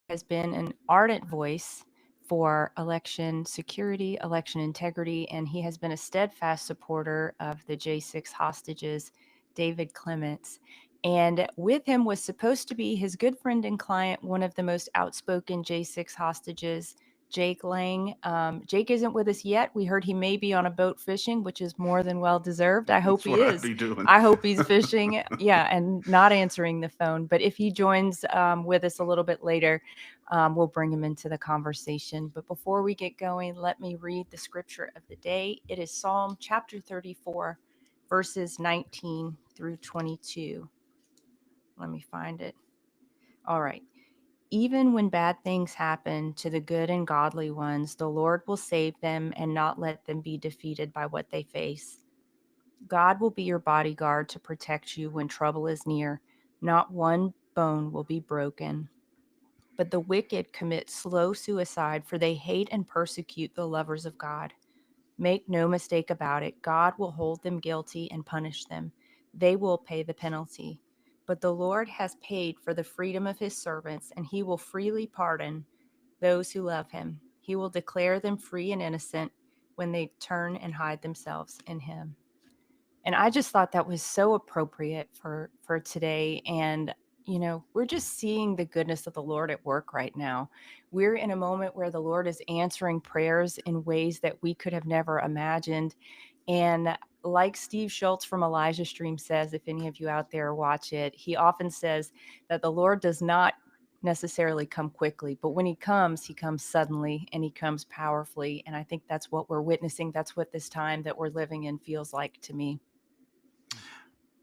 has been an ardent voice for election security, election integrity, and he has been a steadfast supporter of the J6 hostages, David Clements. And with him was supposed to be his good friend and client, one of the most outspoken J6 hostages, Jake Lang. Jake isn't with us yet. We heard he may be on a boat fishing, which is more than well deserved. I hope That's he what I'd is. be doing. I hope he's fishing. Yeah, and not answering the phone. But if he joins with us a little bit later, we'll bring him into the conversation. But before we get going, let me read the scripture of the day. It is Psalm chapter 34, verses 19 through 22. Let me find it. All right. Even when bad things happen to the good and godly ones, the Lord will save them and not let them be defeated by what they face. God will be your bodyguard to protect you when trouble is near. Not one bone will be broken. But the wicked commit slow suicide, for they hate and persecute the lovers of God. Make no mistake about it, God will hold them guilty and punish them. They will pay the penalty. But the Lord has paid for the freedom of his servants, and he will freely pardon those who love him. He will declare them free and innocent when they turn and hide themselves in him. And I just thought that was so appropriate for today. And we're just seeing the goodness of the Lord at work right now. We're in a moment where the Lord is answering prayers in ways that we could have never imagined. And like Steve Schultz from Elijah Stream says, if any of you out there watch it, he often says that the Lord does not necessarily come quickly, but when he comes suddenly and he comes powerfully. And I think that's what we're witnessing. That's what this time that we're living in feels like to me.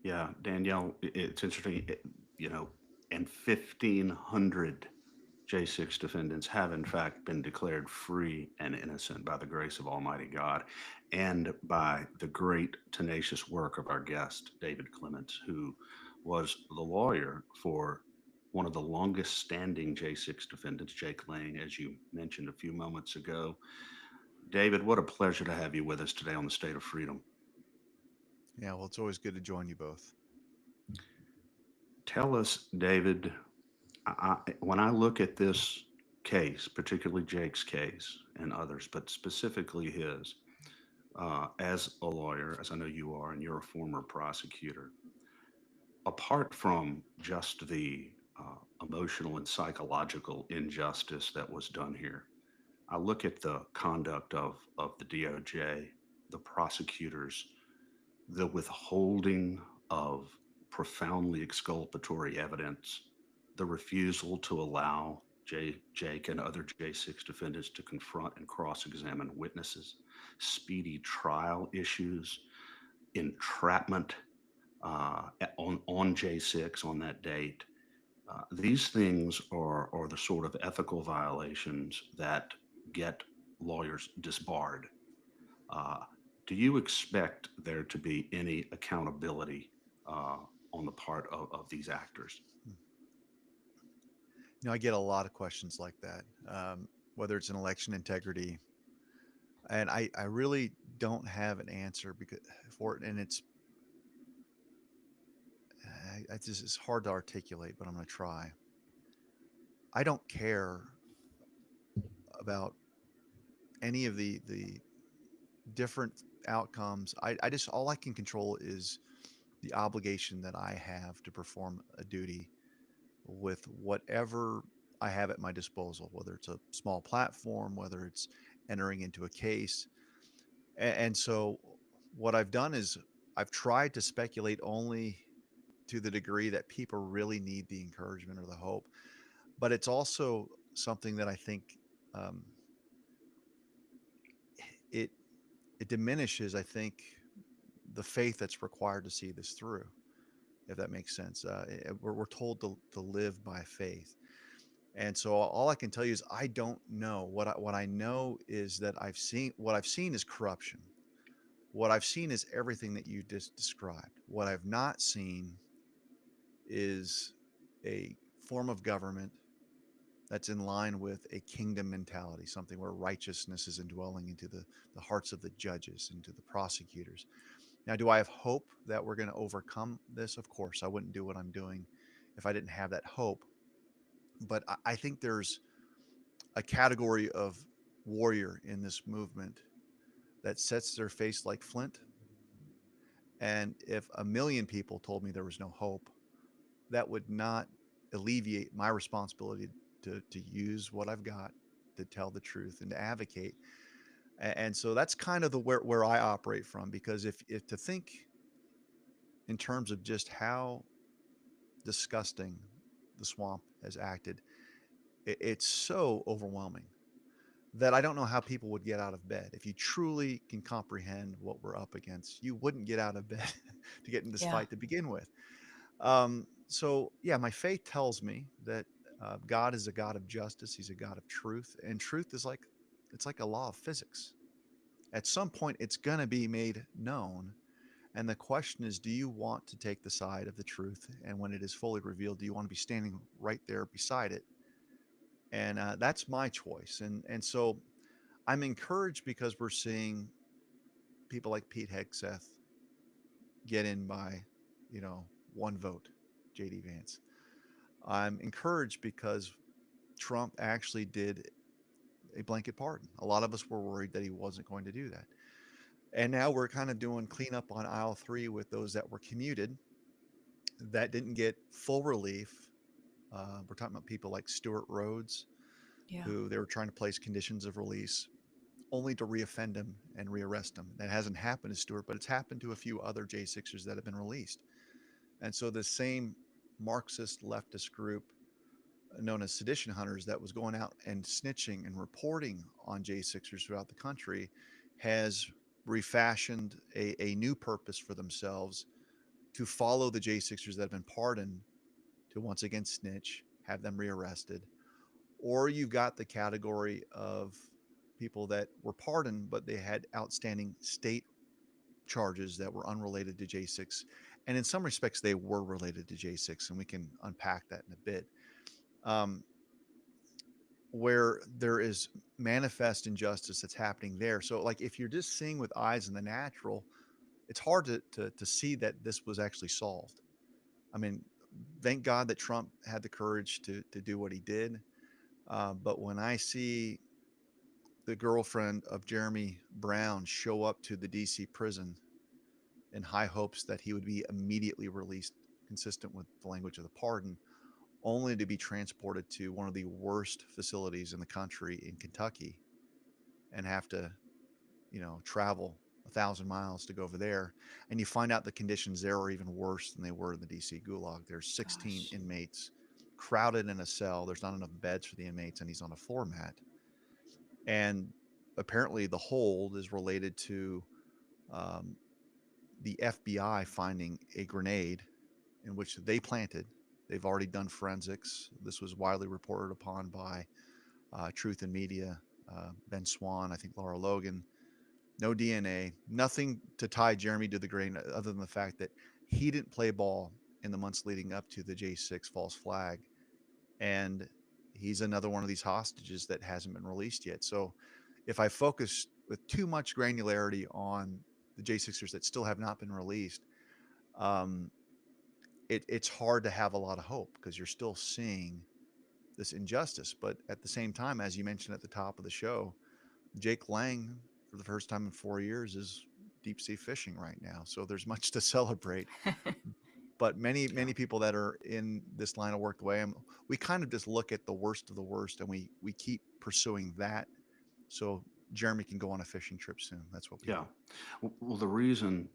Yeah, Danielle, it's interesting. You know, and 1,500 J6 defendants have, in fact, been declared free and innocent by the grace of Almighty God and by the great, tenacious work of our guest, David Clements, who was the lawyer for one of the longest standing J6 defendants, Jake Lang, as you mentioned a few moments ago. David, what a pleasure to have you with us today on the State of Freedom. Yeah, well, it's always good to join you both. Tell us, David, when I look at this case, particularly Jake's case and others, but specifically his, as a lawyer, as I know you are, and you're a former prosecutor, apart from just the emotional and psychological injustice that was done here, I look at the conduct of the DOJ, the prosecutors, the withholding of profoundly exculpatory evidence, the refusal to allow Jake and other J6 defendants to confront and cross examine witnesses, speedy trial issues, entrapment on J6 on that date. These things are the sort of ethical violations that get lawyers disbarred. uh, do you expect there to be any accountability uh, on the part of these actors? Hmm. I get a lot of questions like that, whether it's an election integrity, and I really don't have an answer because for it, and it's just it's hard to articulate, but I'm going to try. I don't care about any of the different outcomes. I just all I can control is the obligation that I have to perform a duty with whatever I have at my disposal, whether it's a small platform, whether it's entering into a case. And so what I've done is I've tried to speculate only to the degree that people really need the encouragement or the hope. But it's also something that I think um, it it diminishes, I think, the faith that's required to see this through, if that makes sense. We're told to live by faith. And so all I can tell you is I don't know. What I know is that what I've seen is corruption. What I've seen is everything that you just described. What I've not seen is a form of government that's in line with a kingdom mentality, something where righteousness is indwelling into the hearts of the judges, into the prosecutors. Now, do I have hope that we're going to overcome this? Of course, I wouldn't do what I'm doing if I didn't have that hope. But I think there's a category of warrior in this movement that sets their face like flint. And if a million people told me there was no hope, that would not alleviate my responsibility to use what I've got to tell the truth and to advocate. And so that's kind of the where I operate from, because if to think in terms of just how disgusting the swamp has acted, it's so overwhelming that I don't know how people would get out of bed. If you truly can comprehend what we're up against, you wouldn't get out of bed to get in this Yeah. fight to begin with. So yeah, my faith tells me that God is a God of justice. He's a God of truth, and truth is like it's like a law of physics. At some point, it's going to be made known, and the question is, do you want to take the side of the truth? And when it is fully revealed, do you want to be standing right there beside it? And that's my choice. And so I'm encouraged because we're seeing people like Pete Hegseth get in by, you know, one vote, JD Vance. I'm encouraged because Trump actually did a blanket pardon. A lot of us were worried that he wasn't going to do that. And now we're kind of doing cleanup on aisle three with those that were commuted that didn't get full relief. We're talking about people like Stuart Rhodes, Yeah. who they were trying to place conditions of release only to reoffend him and rearrest him. That hasn't happened to Stewart, but it's happened to a few other J6ers that have been released. And so the same Marxist leftist group known as sedition hunters that was going out and snitching and reporting on J6ers throughout the country has refashioned a new purpose for themselves to follow the J6ers that have been pardoned to once again snitch, have them rearrested. Or you've got the category of people that were pardoned, but they had outstanding state charges that were unrelated to J6. And in some respects, they were related to J6, and we can unpack that in a bit. Um, where there is manifest injustice that's happening there. So, like, if you're just seeing with eyes in the natural, it's hard to see that this was actually solved. I mean, thank God that Trump had the courage to do what he did. But when I see the girlfriend of Jeremy Brown show up to the DC prison in high hopes that he would be immediately released, consistent with the language of the pardon, only to be transported to one of the worst facilities in the country in Kentucky and have to, you know, travel 1,000 miles to go over there. And you find out the conditions there are even worse than they were in the DC gulag. There's 16 Gosh. inmates crowded in a cell. There's not enough beds for the inmates, and he's on a floor mat. And apparently, the hold is related to um, the FBI finding a grenade in which they planted. They've already done forensics. This was widely reported upon by Truth and Media, Ben Swan, I think Laura Logan. No DNA, nothing to tie Jeremy to the grain other than the fact that he didn't play ball in the months leading up to the J6 false flag. And he's another one of these hostages that hasn't been released yet. So if I focus with too much granularity on the J6ers that still have not been released, um, it's hard to have a lot of hope because you're still seeing this injustice. But at the same time, as you mentioned at the top of the show, Jake Lang, for the first time in 4 years, is deep sea fishing right now. So there's much to celebrate. But many, Yeah. many people that are in this line of work the way we kind of just look at the worst of the worst and we keep pursuing that. So Jeremy can go on a fishing trip soon. That's what we Yeah. do. Well, the reason,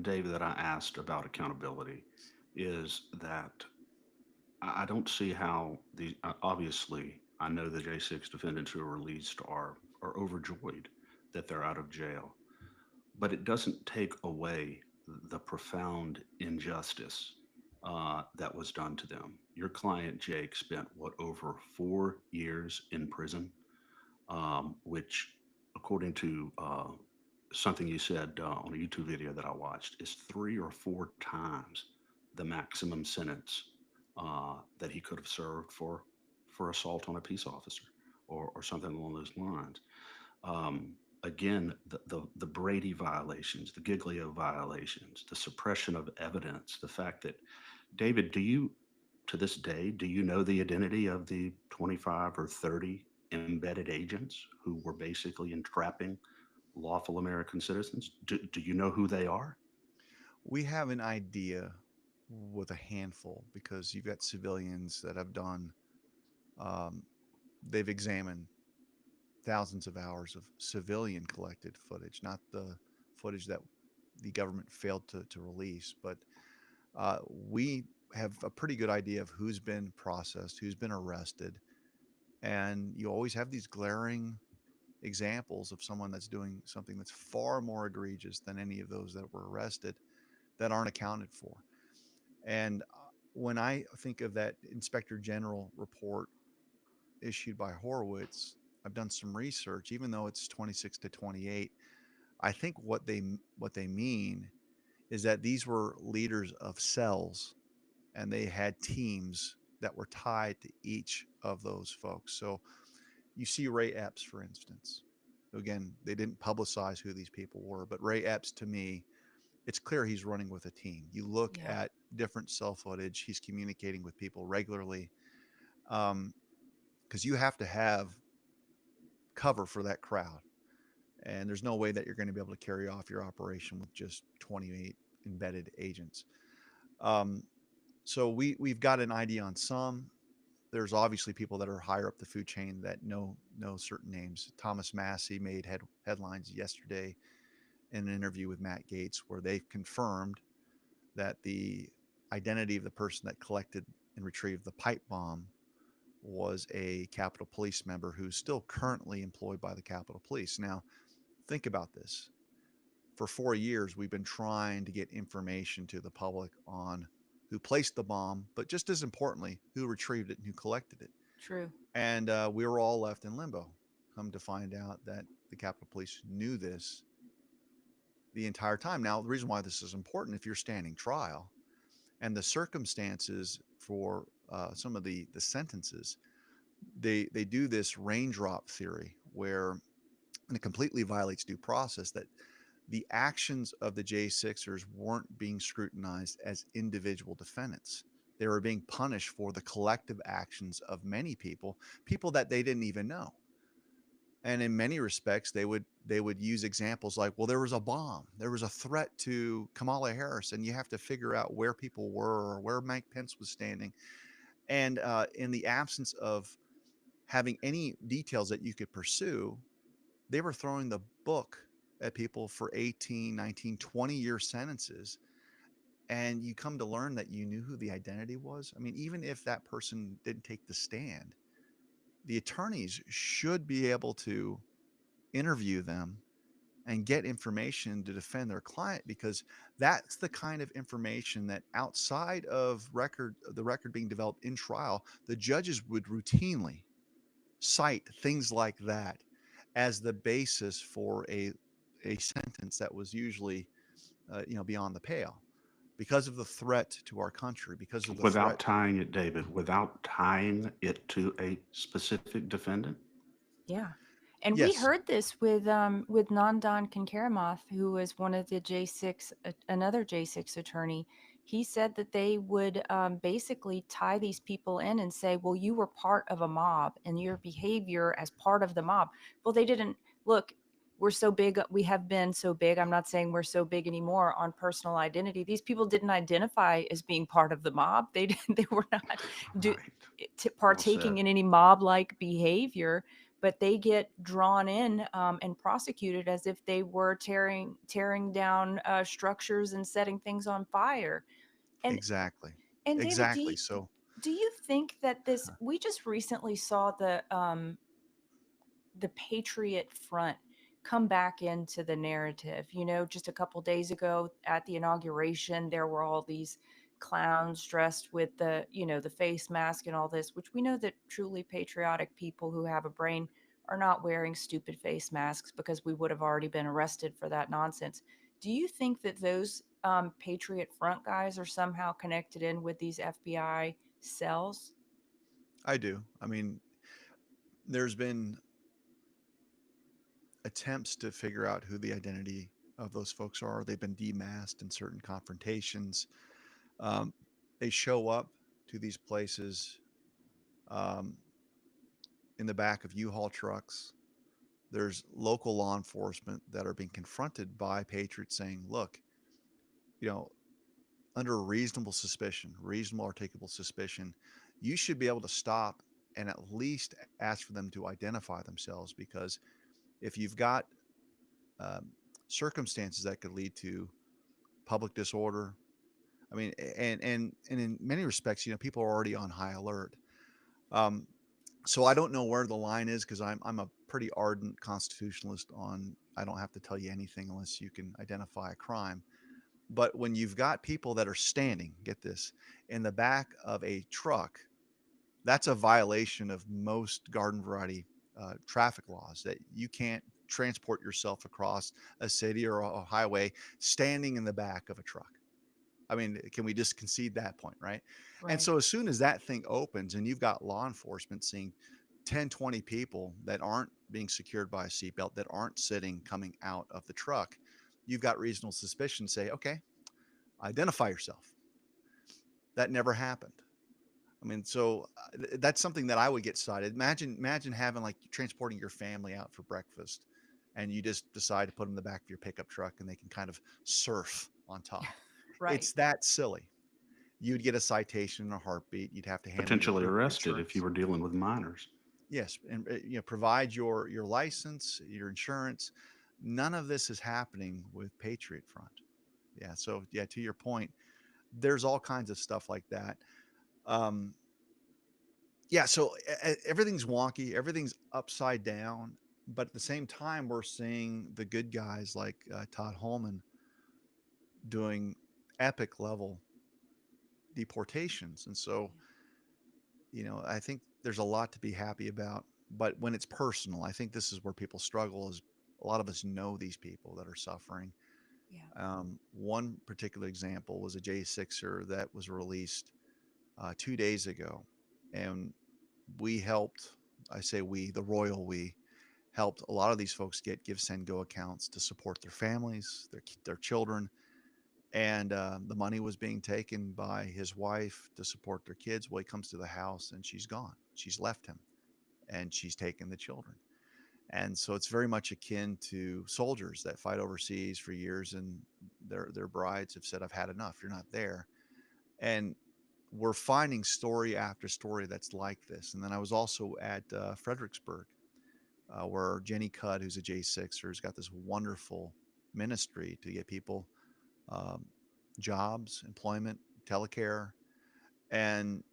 David, that I asked about accountability is that I don't see how the obviously I know the J6 defendants who are released are overjoyed that they're out of jail, but it doesn't take away the profound injustice that was done to them. Your client Jake spent what, over 4 years in prison, which, according to something you said on a YouTube video that I watched, is 3 or 4 times the maximum sentence that he could have served for assault on a peace officer or something along those lines. Again, the Brady violations, the Giglio violations, the suppression of evidence, the fact that, David, do you to this day, do you know the identity of the 25 or 30 embedded agents who were basically entrapping lawful American citizens? Do you know who they are? We have an idea with a handful because you've got civilians that have done, um, they've examined thousands of hours of civilian collected footage, not the footage that the government failed to release. But we have a pretty good idea of who's been processed, who's been arrested. And you always have these glaring examples of someone that's doing something that's far more egregious than any of those that were arrested that aren't accounted for. And when I think of that Inspector General report issued by Horowitz, I've done some research. Even though it's 26 to 28, I think what they mean is that these were leaders of cells, and they had teams that were tied to each of those folks. So you see Ray Epps, for instance. Again, they didn't publicize who these people were, but Ray Epps, to me, it's clear he's running with a team. You look Yeah. at different cell footage, he's communicating with people regularly, um, because you have to have cover for that crowd. And there's no way that you're going to be able to carry off your operation with just 28 embedded agents. Um, so we've got an idea on some. There's obviously people that are higher up the food chain that know certain names. Thomas Massey made headlines yesterday in an interview with Matt Gaetz where they've confirmed that the identity of the person that collected and retrieved the pipe bomb was a Capitol Police member who's still currently employed by the Capitol Police. Now, think about this. For 4 years, we've been trying to get information to the public on who placed the bomb, but just as importantly, who retrieved it and who collected it. True. And we were all left in limbo. Come to find out that the Capitol Police knew this the entire time. Now, the reason why this is important, if you're standing trial and the circumstances for some of the sentences, they do this raindrop theory where, and it completely violates due process, that the actions of the J6ers weren't being scrutinized as individual defendants. They were being punished for the collective actions of many people, people that they didn't even know. And in many respects, they would use examples like, well, there was a bomb, there was a threat to Kamala Harris, and you have to figure out where people were or where Mike Pence was standing. And in the absence of having any details that you could pursue, they were throwing the book at people for 18, 19, 20-year sentences. And you come to learn that you knew who the identity was. I mean, even if that person didn't take the stand, the attorneys should be able to interview them and get information to defend their client, because that's the kind of information that, outside of the record being developed in trial, the judges would routinely cite things like that as the basis for a sentence that was usually beyond the pale, because of the threat to our country, because of the Without threat. tying it, David, without tying it to a specific defendant? Yeah. And we Yes, heard this with Nandan Kankaramoth, who was one of the J6, another J6 attorney. He said that they would basically tie these people in and say, well, you were part of a mob and your behavior as part of the mob. Well, they didn't look. We're so big. We have been so big. I'm not saying we're so big anymore on personal identity. These people didn't identify as being part of the mob. They they were not do, Right. Well partaking said. in any mob like behavior, but they get drawn in and prosecuted as if they were tearing down structures and setting things on fire. And exactly. David, Exactly. So do you think that this? We just recently saw the Patriot Front come back into the narrative. You know, just a couple days ago at the inauguration, there were all these clowns dressed with the face mask and all this, which we know that truly patriotic people who have a brain are not wearing stupid face masks, because we would have already been arrested for that nonsense. Do you think that those Patriot Front guys are somehow connected in with these FBI cells? I do. I mean, there's been attempts to figure out who the identity of those folks are. They've been demasked in certain confrontations. Um, they show up to these places um, in the back of U-Haul trucks. There's local law enforcement that are being confronted by patriots saying, look, you know, under reasonable suspicion, reasonable articulable suspicion, you should be able to stop and at least ask for them to identify themselves, because if you've got um, circumstances that could lead to public disorder, I mean, and in many respects, people are already on high alert. Um, so I don't know where the line is, because I'm a pretty ardent constitutionalist on I don't have to tell you anything unless you can identify a crime. But when you've got people that are standing, get this, in the back of a truck, that's a violation of most garden variety traffic laws, that you can't transport yourself across a city or a highway standing in the back of a truck. I mean, can we just concede that point, right? And Right. so as soon as that thing opens and you've got law enforcement seeing 10, 20 people that aren't being secured by a seatbelt, that aren't sitting coming out of the truck, you've got reasonable suspicion to say, okay, identify yourself. That never happened. I mean, so that's something that I would get cited. Imagine having, like, transporting your family out for breakfast, and you just decide to put them in the back of your pickup truck and they can kind of surf on top. Right. It's that silly. You'd get a citation in a heartbeat. You'd have to hand in Potentially your arrested if you insurance. were dealing with minors. Yes, and provide your license, your insurance. None of this is happening with Patriot Front. Yeah, so yeah, to your point, there's all kinds of stuff like that. Um, yeah, so everything's wonky, everything's upside down, but at the same time, we're seeing the good guys like Todd Holman doing epic level deportations, and so I think there's a lot to be happy about. But when it's personal, I think this is where people struggle. Is a lot of us know these people that are suffering. Yeah. One particular example was a J6er that was released 2 days ago, and we helped. I say we, the royal we, helped a lot of these folks get Give Send Go accounts to support their families, their children, and the money was being taken by his wife to support their kids. Well, he comes to the house and she's gone. She's left him, and she's taken the children. And so it's very much akin to soldiers that fight overseas for years, and their brides have said, "I've had enough. You're not there." And we're finding story after story that's like this. And then I was also at Fredericksburg, where Jenny Cudd, who's a J6er, has got this wonderful ministry to get people um, jobs, employment, telecare. And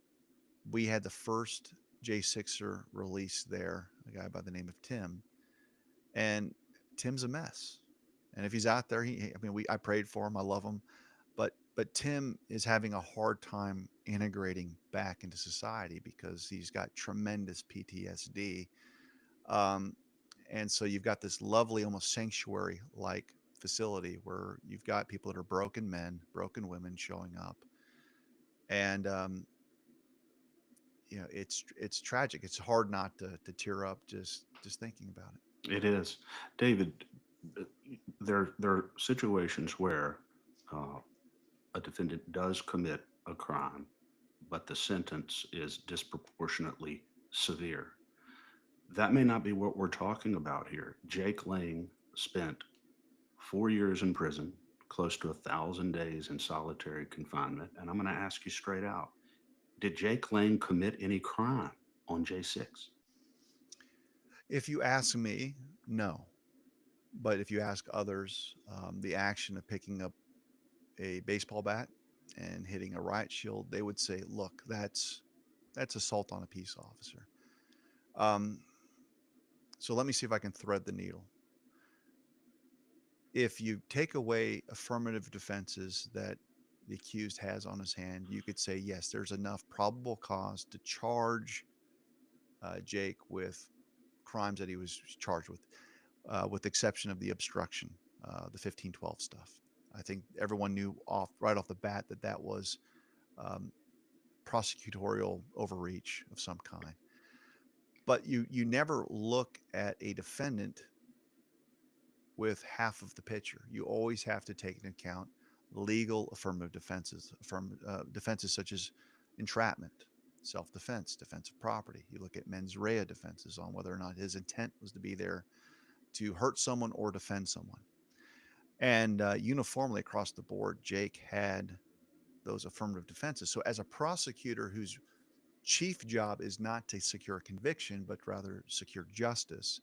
we had the first J6er release there, a guy by the name of Tim. And Tim's a mess. And if he's out there, I mean, I prayed for him. I love him. But Tim is having a hard time integrating back into society because he's got tremendous PTSD. Um, and so you've got this lovely, almost sanctuary like facility where you've got people that are broken men, broken women showing up. And it's tragic. It's hard not to tear up just thinking about it. It is. David, there are situations where uh, a defendant does commit a crime, but the sentence is disproportionately severe. That may not be what we're talking about here. Jake Lang spent 4 years in prison, close to 1,000 days in solitary confinement. And I'm going to ask you straight out, did Jake Lang commit any crime on J6? If you ask me, no. But if you ask others, the action of picking up a baseball bat and hitting a riot shield, they would say, "Look, that's assault on a peace officer." Um, so let me see if I can thread the needle. If you take away affirmative defenses that the accused has on his hand, you could say, yes, there's enough probable cause to charge Jake with crimes that he was charged with the exception of the obstruction, the 1512 stuff. I think everyone knew right off the bat that that was um, prosecutorial overreach of some kind. But you never look at a defendant with half of the picture. You always have to take into account legal affirmative defenses, defenses such as entrapment, self defense, defense of property. You look at mens rea defenses on whether or not his intent was to be there to hurt someone or defend someone. And uniformly across the board, Jake had those affirmative defenses. So, as a prosecutor whose chief job is not to secure conviction, but rather secure justice,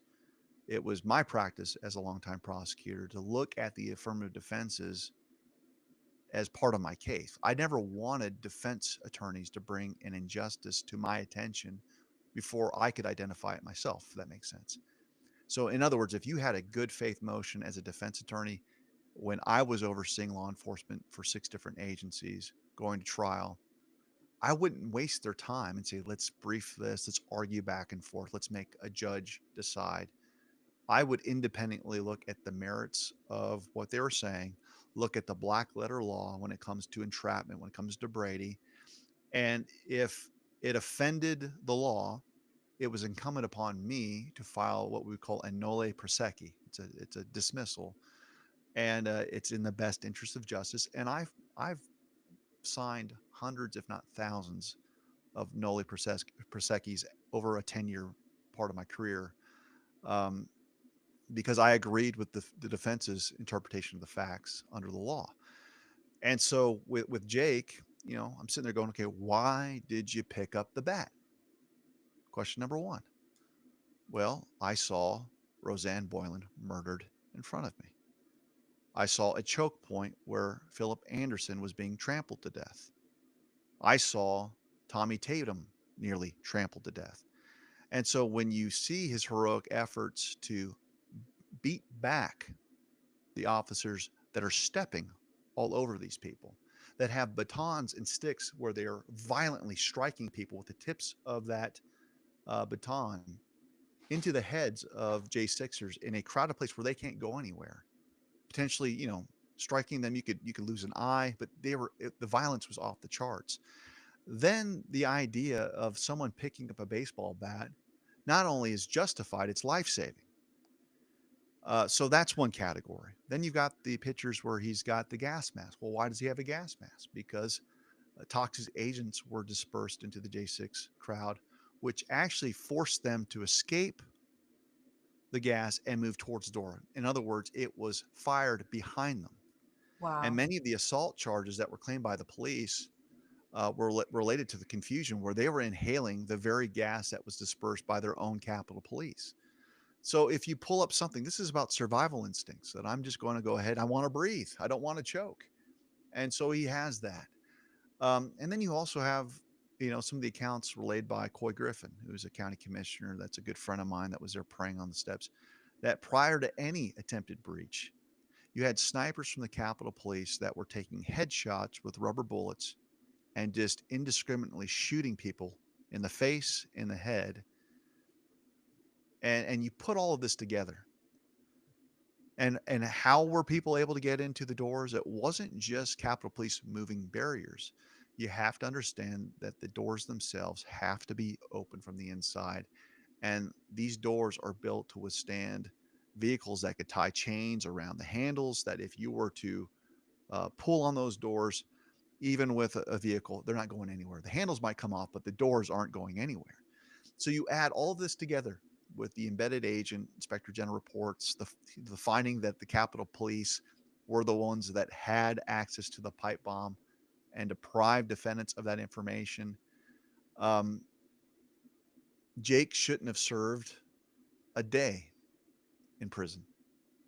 it was my practice as a longtime prosecutor to look at the affirmative defenses as part of my case. I never wanted defense attorneys to bring an injustice to my attention before I could identify it myself, if that makes sense. So, in other words, if you had a good faith motion as a defense attorney, when I was overseeing law enforcement for 6 different agencies going to trial, I wouldn't waste their time and say, let's brief this, let's argue back and forth, let's make a judge decide. I would independently look at the merits of what they were saying, look at the black letter law when it comes to entrapment, when it comes to Brady. And if it offended the law, it was incumbent upon me to file what we call a nolle prosequi. It's a dismissal, and it's in the best interest of justice. And I've signed hundreds, if not thousands, of nolle prosequis over a 10-year part of my career, um, because I agreed with the defense's interpretation of the facts under the law. And so with Jake, I'm sitting there going, okay, why did you pick up the bat? Question number one. Well, I saw Roseanne Boylan murdered in front of me. I saw a choke point where Philip Anderson was being trampled to death. I saw Tommy Tatum nearly trampled to death. And so when you see his heroic efforts to beat back the officers that are stepping all over these people, that have batons and sticks where they are violently striking people with the tips of that baton into the heads of J6ers in a crowded place where they can't go anywhere, potentially, striking them, you could lose an eye, but the violence was off the charts. Then the idea of someone picking up a baseball bat not only is justified, it's life saving. So that's one category. Then you've got the pictures where he's got the gas mask. Well, why does he have a gas mask? Because toxic agents were dispersed into the J6 crowd, which actually forced them to escape the gas and move towards the door. In other words, it was fired behind them. And Wow. many of the assault charges that were claimed by the police were related to the confusion where they were inhaling the very gas that was dispersed by their own Capitol Police. So if you pull up something, this is about survival instincts that I'm just going to go ahead. I want to breathe. I don't want to choke. And so he has that. And then you also have, some of the accounts relayed by Coy Griffin, who's a county commissioner. That's a good friend of mine that was there praying on the steps. That prior to any attempted breach, you had snipers from the Capitol Police that were taking headshots with rubber bullets and just indiscriminately shooting people in the face, in the head. And you put all of this together. And how were people able to get into the doors? It wasn't just Capitol Police moving barriers. You have to understand that the doors themselves have to be open from the inside. And these doors are built to withstand vehicles that could tie chains around the handles, that if you were to pull on those doors, even with a vehicle, they're not going anywhere. The handles might come off, but the doors aren't going anywhere. So you add all of this together with the embedded agent, Inspector General reports, the finding that the Capitol Police were the ones that had access to the pipe bomb and deprived defendants of that information. Um, Jake shouldn't have served a day in prison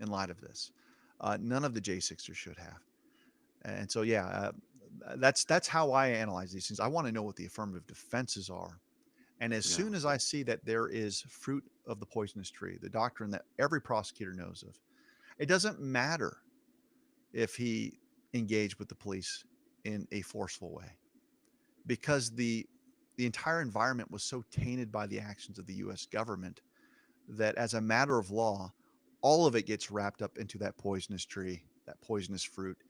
in light of this. None of the J6ers should have. And so, yeah, that's how I analyze these things. I want to know what the affirmative defenses are. And as Yeah. soon as I see that there is fruit of the poisonous tree, the doctrine that every prosecutor knows of, it doesn't matter if he engaged with the police in a forceful way, because the entire environment was so tainted by the actions of the US government that as a matter of law, all of it gets wrapped up into that poisonous tree, that poisonous fruit,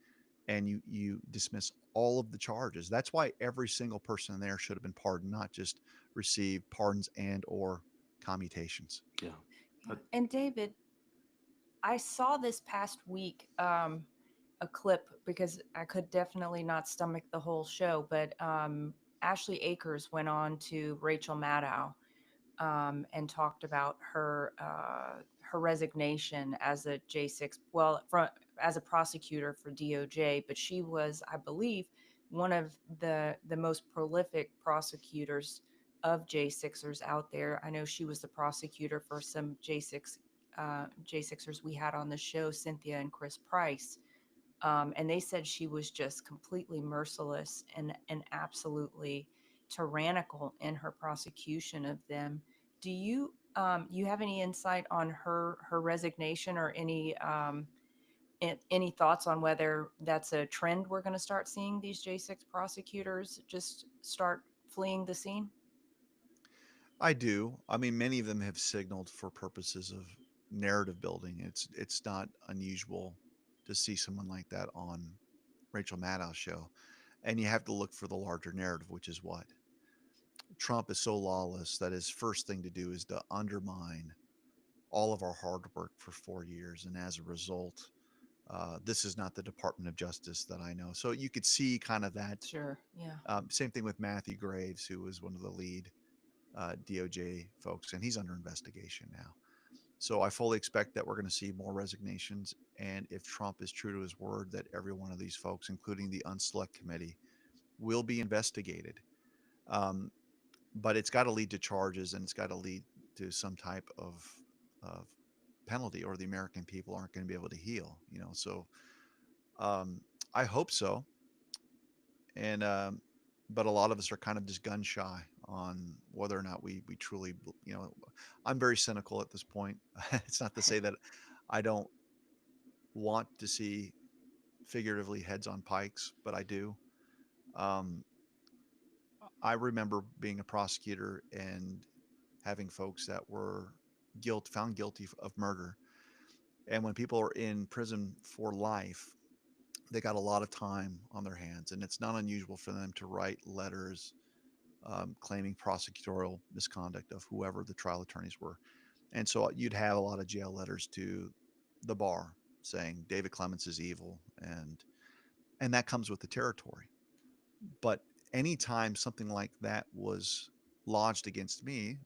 and you dismiss all of the charges. That's why every single person in there should have been pardoned, not just receive pardons and or commutations. Yeah. Yeah. Uh, And David, I saw this past week a clip because I could definitely not stomach the whole show, but Ashley Akers went on to Rachel Maddow, and talked about her resignation as a J6, well, as a prosecutor for DOJ, but she was, I believe, one of the most prolific prosecutors of J6ers out there. I know she was the prosecutor for some J6ers we had on the show, Cynthia and Chris Price. And they said she was just completely merciless and absolutely tyrannical in her prosecution of them. Do you have any insight on her resignation, or any thoughts on whether that's a trend we're going to start seeing, these J6 prosecutors just start fleeing the scene? I do. I mean, many of them have signaled for purposes of narrative building. It's not unusual to see someone like that on Rachel Maddow's show, and you have to look for the larger narrative, which is what Trump is so lawless that his first thing to do is to undermine all of our hard work for 4 years, and as a result, this is not the Department of Justice that I know. So you could see kind of that. Sure. Yeah. Same thing with Matthew Graves, who was one of the lead DOJ folks, and he's under investigation now. So I fully expect that we're going to see more resignations. And if Trump is true to his word that every one of these folks, including the Unselect Committee, will be investigated, um, but it's got to lead to charges and it's got to lead to some type of penalty, or the American people aren't going to be able to heal. So um, I hope so. And but a lot of us are kind of just gun shy on whether or not we truly, I'm very cynical at this point. It's not to say that I don't want to see figuratively heads on pikes, but I do. um, I remember being a prosecutor and having folks that were found guilty of murder, and when people are in prison for life, they got a lot of time on their hands, and it's not unusual for them to write letters claiming prosecutorial misconduct of whoever the trial attorneys were. And so you'd have a lot of jail letters to the bar saying David Clements is evil, and that comes with the territory. But anytime something like that was lodged against me,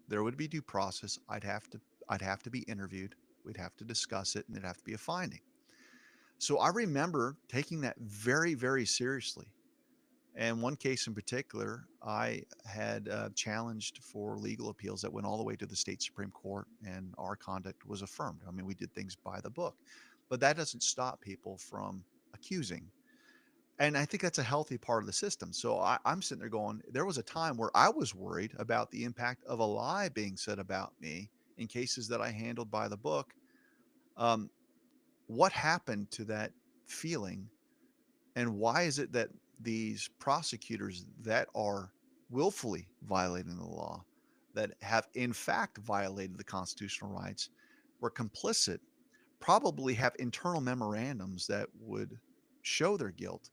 there would be due process. I'd have to be interviewed. We'd have to discuss it, and there'd have to be a finding. So I remember taking that very, very seriously. And one case in particular, I had challenged for legal appeals that went all the way to the state Supreme Court, and our conduct was affirmed. I mean, we did things by the book, but that doesn't stop people from accusing. And I think that's a healthy part of the system. So I'm sitting there going, there was a time where I was worried about the impact of a lie being said about me in cases that I handled by the book. Um, what happened to that feeling, and why is it that these prosecutors that are willfully violating the law, that have in fact violated the constitutional rights, were complicit, probably have internal memorandums that would show their guilt?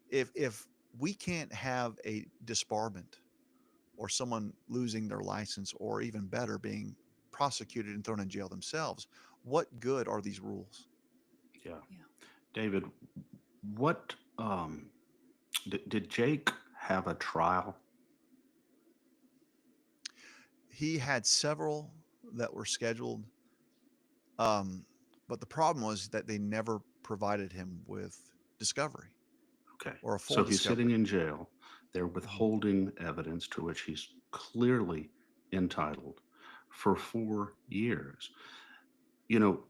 If we can't have a disbarment, or someone losing their license, or even better, being prosecuted and thrown in jail themselves, what good are these rules? Yeah. Yeah. David, what did Jake have a trial? He had several that were scheduled, um, but the problem was that they never provided him with discovery, Okay. or a full So he's sitting discovery. in jail. They're Mhm. withholding evidence to which he's clearly entitled for 4 years. You know,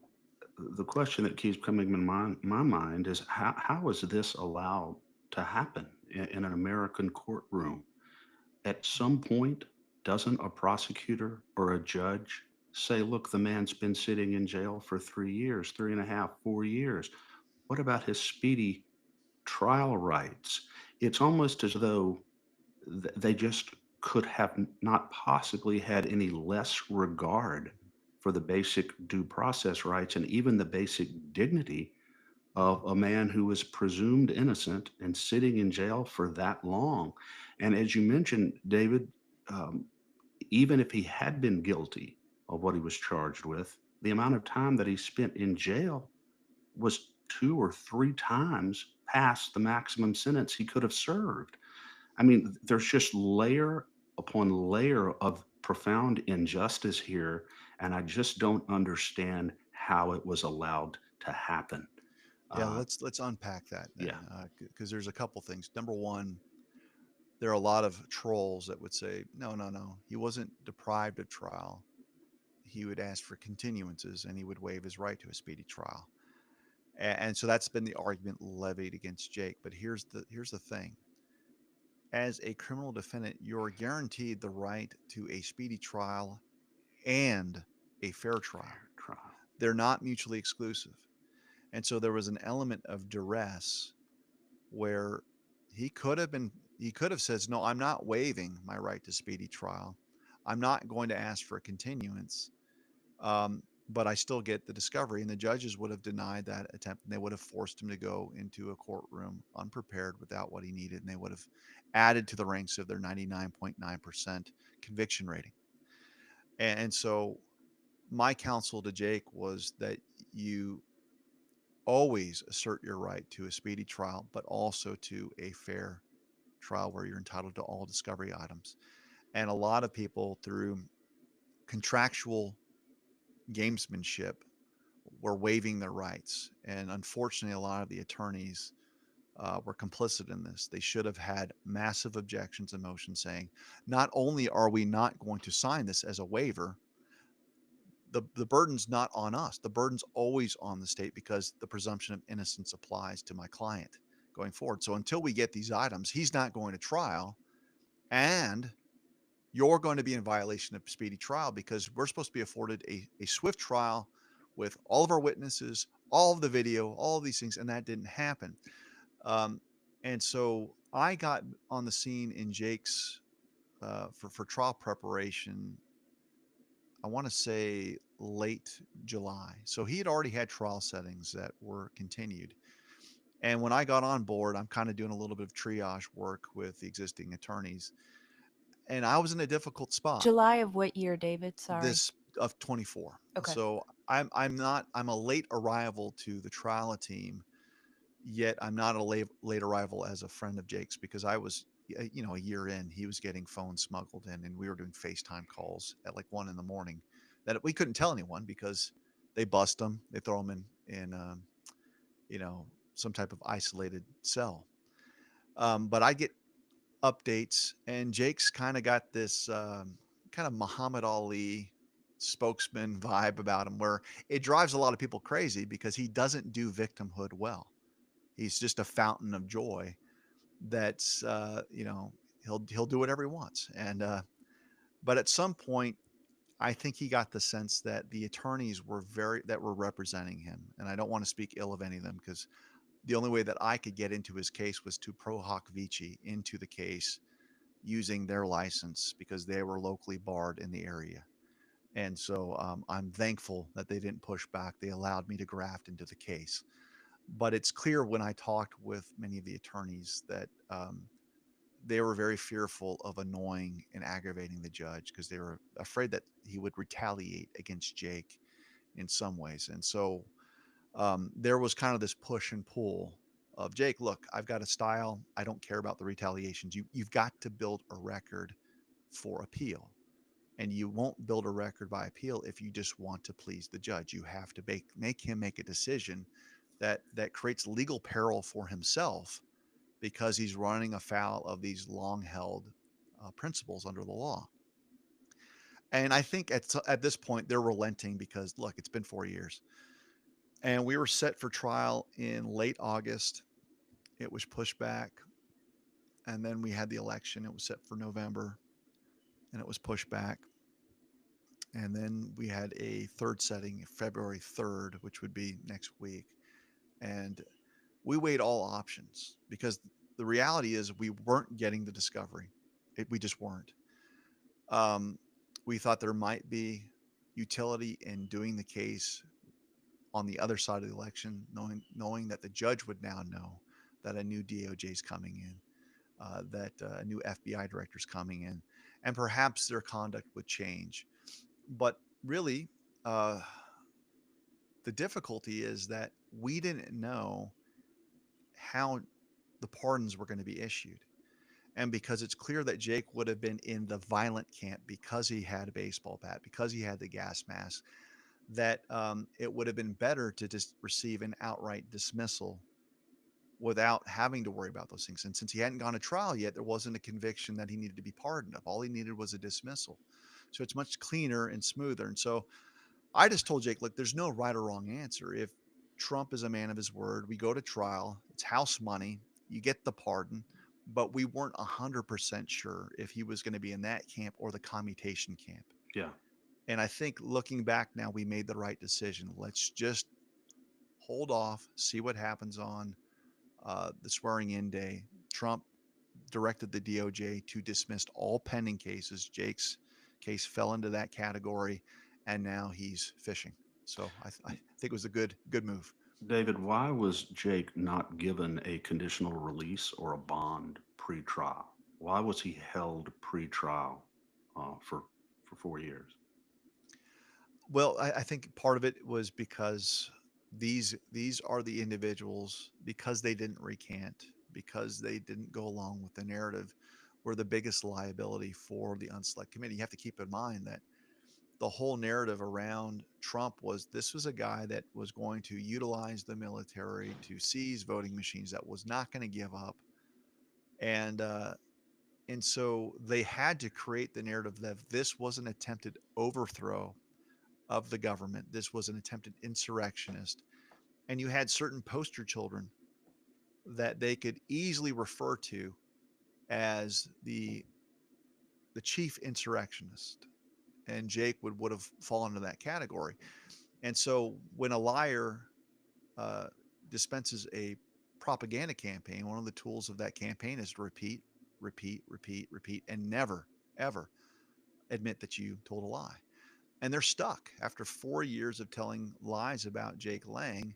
the question that keeps coming in my mind is how is this allowed to happen in an American courtroom? At some point, doesn't a prosecutor or a judge say, look, the man's been sitting in jail for 3 years, three and a half, 4 years? What about his speedy trial rights? It's almost as though they just could have not possibly had any less regard for the basic due process rights and even the basic dignity of a man who was presumed innocent and sitting in jail for that long. And as you mentioned, David, um, even if he had been guilty of what he was charged with, the amount of time that he spent in jail was two or three times past the maximum sentence he could have served. I mean, there's just layer upon layer of profound injustice here, and I just don't understand how it was allowed to happen. Yeah, Uh, let's unpack that yeah, then, because there's a couple things. Number one, there are a lot of trolls that would say, no, no, no, he wasn't deprived of trial. He would ask for continuances and he would waive his right to a speedy trial. And so that's been the argument levied against Jake. But here's the thing: as a criminal defendant, you're guaranteed the right to a speedy trial and a fair trial. fair trial. They're not mutually exclusive. And so there was an element of duress where he could have been he could have said, no, I'm not waiving my right to speedy trial. I'm not going to ask for a continuance. But I still get the discovery. And the judges would have denied that attempt, and they would have forced him to go into a courtroom unprepared without what he needed. And they would have added to the ranks of their 99.9% conviction rating. And so my counsel to Jake was that you always assert your right to a speedy trial, but also to a fair trial where you're entitled to all discovery items. And a lot of people, through contractual gamesmanship, were waiving their rights. And unfortunately, a lot of the attorneys were complicit in this. They should have had massive objections and motions saying, not only are we not going to sign this as a waiver, the burden's not on us. The burden's always on the state because the presumption of innocence applies to my client going forward. So until we get these items, he's not going to trial, and you're going to be in violation of speedy trial because we're supposed to be afforded a swift trial with all of our witnesses, all of the video, all of these things, and that didn't happen. Um, and so I got on the scene in Jake's for trial preparation. I want to say late July. So he had already had trial settings that were continued. And when I got on board, I'm kind of doing a little bit of triage work with the existing attorneys. And I was in a difficult spot. July of what year, David? Sorry. This of 24. Okay. So I'm a late arrival to the trial team, yet I'm not a late arrival as a friend of Jake's because I was a year in. He was getting phones smuggled in, and we were doing FaceTime calls at like 1 in the morning that we couldn't tell anyone because they bust them, they throw them in you know some type of isolated cell. But I get updates, and Jake's kind of got this kind of Muhammad Ali spokesman vibe about him, where it drives a lot of people crazy because he doesn't do victimhood well. He's just a fountain of joy. That's he'll do whatever he wants, and but at some point, I think he got the sense that the attorneys were representing him, and I don't want to speak ill of any of them because the only way that I could get into his case was to pro hoc vici into the case using their license because they were locally barred in the area. And so I'm thankful that they didn't push back. They allowed me to graft into the case. But it's clear when I talked with many of the attorneys that they were very fearful of annoying and aggravating the judge because they were afraid that he would retaliate against Jake in some ways. And so there was kind of this push and pull of Jake, look, I've got a style. I don't care about the retaliations. You've got to build a record for appeal. And you won't build a record by appeal if you just want to please the judge. You have to make him make a decision that creates legal peril for himself because he's running afoul of these long held principles under the law. And I think at this point they're relenting because look, it's been 4 years, and we were set for trial in late August. It was pushed back, and then we had the election. It was set for November, and it was pushed back. And then we had a third setting, February 3rd, which would be next week. And we weighed all options because the reality is we weren't getting the discovery. We just weren't. Um, we thought there might be utility in doing the case on the other side of the election, knowing that the judge would now know that a new DOJ is coming in, that a new FBI director is coming in, and perhaps their conduct would change. But really, uh, the difficulty is that we didn't know how the pardons were going to be issued. And because it's clear that Jake would have been in the violent camp because he had a baseball bat, because he had the gas mask, that it would have been better to just receive an outright dismissal without having to worry about those things. And since he hadn't gone to trial yet, there wasn't a conviction that he needed to be pardoned of. All he needed was a dismissal. So it's much cleaner and smoother. And so I just told Jake, look, there's no right or wrong answer. If Trump is a man of his word, we go to trial, it's house money, you get the pardon. But we weren't 100% sure if he was going to be in that camp or the commutation camp. Yeah. And I think looking back now, we made the right decision. Let's just hold off, see what happens on the swearing in day. Trump directed the DOJ to dismiss all pending cases. Jake's case fell into that category, and now he's fishing. So I think it was a good move. David, why was Jake not given a conditional release or a bond pre-trial? Why was he held pre-trial for 4 years? Well, I think part of it was because these are the individuals, because they didn't recant, because they didn't go along with the narrative, were the biggest liability for the unselect committee. You have to keep in mind that the whole narrative around Trump was this was a guy that was going to utilize the military to seize voting machines, that was not going to give up, and uh, and so they had to create the narrative that this was an attempted overthrow of the government. This was an attempted insurrectionist, and you had certain poster children that they could easily refer to as the chief insurrectionist, and Jake would have fallen into that category. And so when a liar uh, dispenses a propaganda campaign, one of the tools of that campaign is to repeat, repeat, repeat, repeat, and never, ever admit that you told a lie. And they're stuck after 4 years of telling lies about Jake Lang.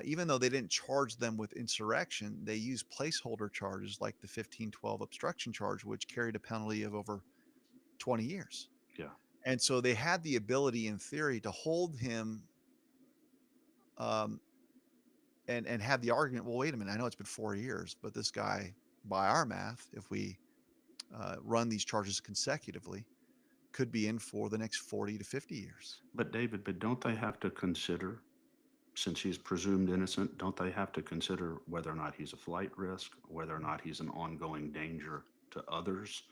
Even though they didn't charge them with insurrection, they used placeholder charges like the 1512 obstruction charge, which carried a penalty of over 20 years. Yeah. And so they had the ability, in theory, to hold him um, and have the argument. Well, wait a minute. I know it's been 4 years, but this guy, by our math, if we run these charges consecutively, could be in for the next 40 to 50 years. But David, but don't they have to consider, since he's presumed innocent, don't they have to consider whether or not he's a flight risk, whether or not he's an ongoing danger to others?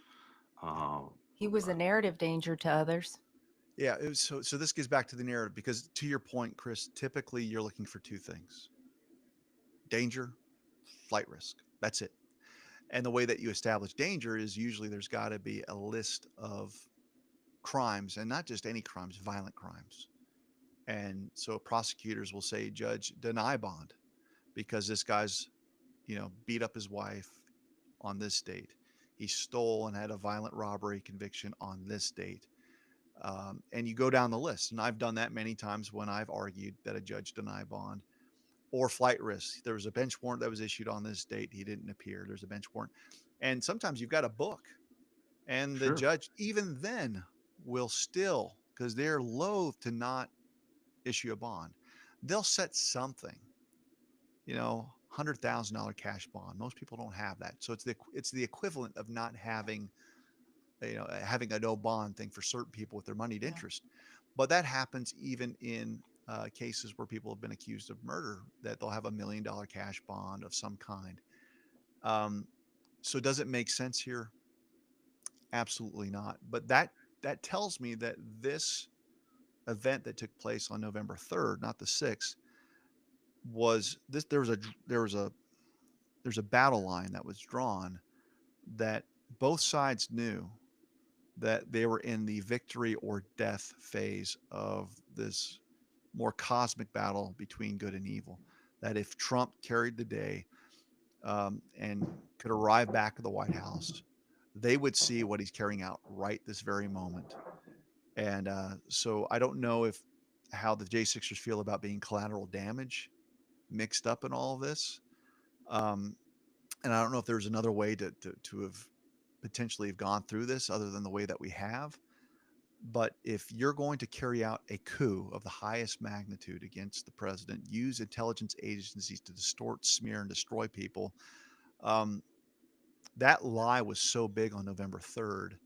Uh, He was a narrative danger to others. Yeah. So this gets back to the narrative because, to your point, Chris, typically you're looking for two things: danger, flight risk. That's it. And the way that you establish danger is usually there's got to be a list of crimes, and not just any crimes, violent crimes. And so prosecutors will say, Judge, deny bond because this guy's, beat up his wife on this date. He stole and had a violent robbery conviction on this date. And you go down the list. And I've done that many times when I've argued that a judge deny bond. Or flight risk. There was a bench warrant that was issued on this date. He didn't appear. There's a bench warrant. And sometimes you've got a book, and the sure. judge, even then, will still, because they're loath to not issue a bond, they'll set something, $100,000 cash bond. Most people don't have that. So it's the equivalent of not having, having a no bond thing for certain people with their moneyed Yeah. interest. But that happens even in cases where people have been accused of murder, that they'll have $1 million cash bond of some kind. Um, so does it make sense here? Absolutely not. But that tells me that this event that took place on November 3rd, not the 6th, was this. There's a battle line that was drawn, that both sides knew that they were in the victory or death phase of this more cosmic battle between good and evil. That if Trump carried the day and could arrive back at the White House, they would see what he's carrying out right this very moment. And so I don't know if how the J6ers feel about being collateral damage mixed up in all of this. Um, and I don't know if there's another way to have potentially have gone through this other than the way that we have. But if you're going to carry out a coup of the highest magnitude against the president, use intelligence agencies to distort, smear, and destroy people, um, that lie was so big on November 3rd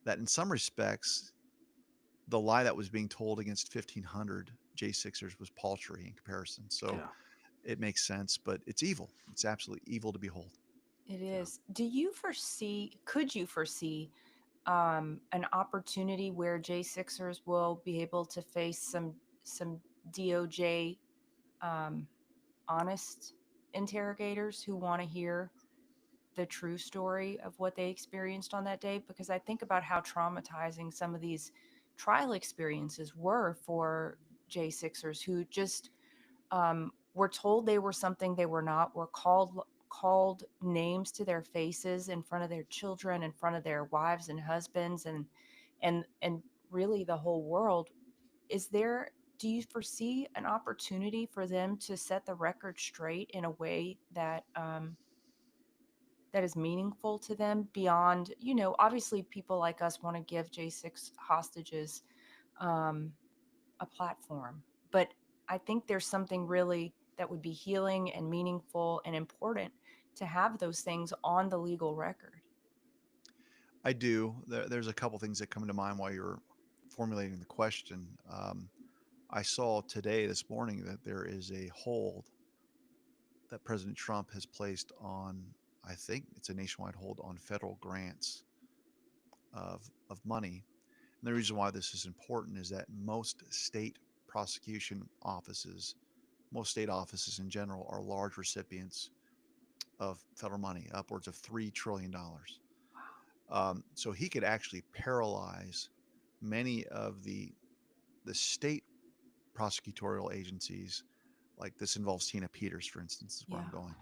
that in some respects, the lie that was being told against 1,500 J6ers was paltry in comparison. So Yeah. it makes sense, but it's evil. It's absolutely evil to behold. It Yeah. is. Could you foresee an opportunity where J6ers will be able to face some DOJ um, honest interrogators who want to hear the true story of what they experienced on that day? Because I think about how traumatizing some of these trial experiences were for J6ers who just were told they were something they were not, were called names to their faces in front of their children, in front of their wives and husbands, and really the whole world. Is there Do you foresee an opportunity for them to set the record straight in a way that is meaningful to them beyond, obviously people like us want to give J6 hostages um, a platform, but I think there's something really that would be healing and meaningful and important to have those things on the legal record. I do. There's a couple things that come to mind while you're formulating the question. I saw today, this morning, that there is a hold that President Trump has placed on, I think it's a nationwide hold on federal grants of money. And the reason why this is important is that most state prosecution offices, most state offices in general, are large recipients of federal money, upwards of $3 trillion. So he could actually paralyze many of the state prosecutorial agencies. Like this involves Tina Peters, for instance, is where Yeah. I'm going,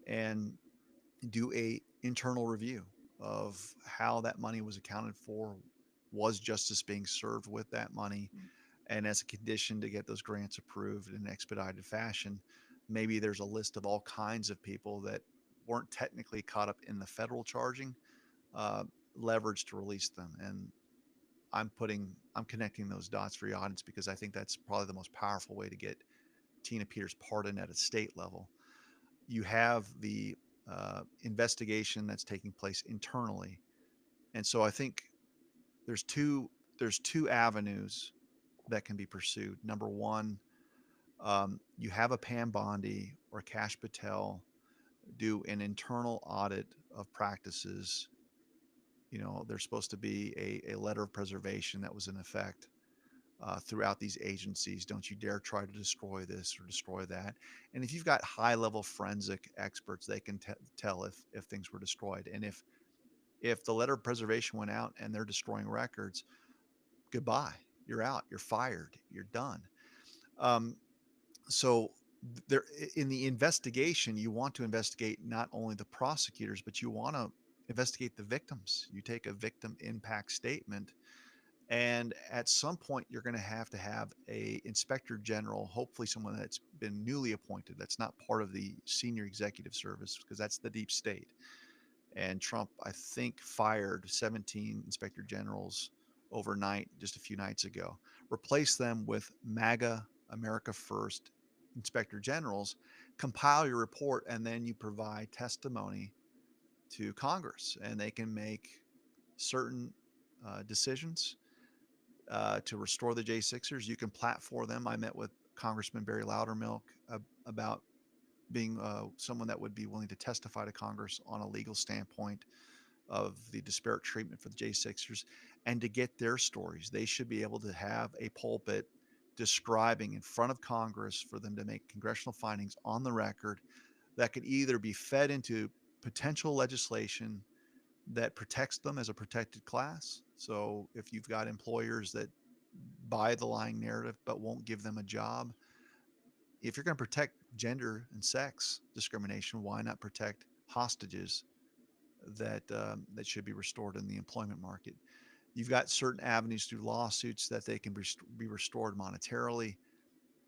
and do a internal review of how that money was accounted for. Was justice being served with that money? And as a condition to get those grants approved in an expedited fashion, maybe there's a list of all kinds of people that weren't technically caught up in the federal charging, uh, leverage to release them. And I'm connecting those dots for your audience because I think that's probably the most powerful way to get Tina Peters pardoned at a state level. You have the investigation that's taking place internally, and so I think there's two there's two avenues that can be pursued. Number one, you have a Pam Bondi or Cash Patel do an internal audit of practices. There's supposed to be a letter of preservation that was in effect throughout these agencies. Don't you dare try to destroy this or destroy that. And if you've got high level forensic experts, they can tell if things were destroyed. And if the letter of preservation went out and they're destroying records, goodbye. You're out. You're fired. You're done. Um, so there in the investigation, you want to investigate not only the prosecutors, but you want to investigate the victims. You take a victim impact statement, and at some point you're going to have a inspector general, hopefully someone that's been newly appointed, that's not part of the senior executive service, because that's the deep state. And Trump, I think, fired 17 inspector generals overnight just a few nights ago. Replace them with MAGA, America First inspector generals, compile your report, and then you provide testimony to Congress, and they can make certain decisions to restore the J6ers. You can platform them. I met with Congressman Barry Loudermilk about being someone that would be willing to testify to Congress on a legal standpoint of the disparate treatment for the J6ers and to get their stories. They should be able to have a pulpit describing in front of Congress for them to make congressional findings on the record that could either be fed into potential legislation that protects them as a protected class. So if you've got employers that buy the lying narrative but won't give them a job, if you're going to protect gender and sex discrimination, why not protect hostages that should be restored in the employment market? You've got certain avenues through lawsuits that they can be restored monetarily.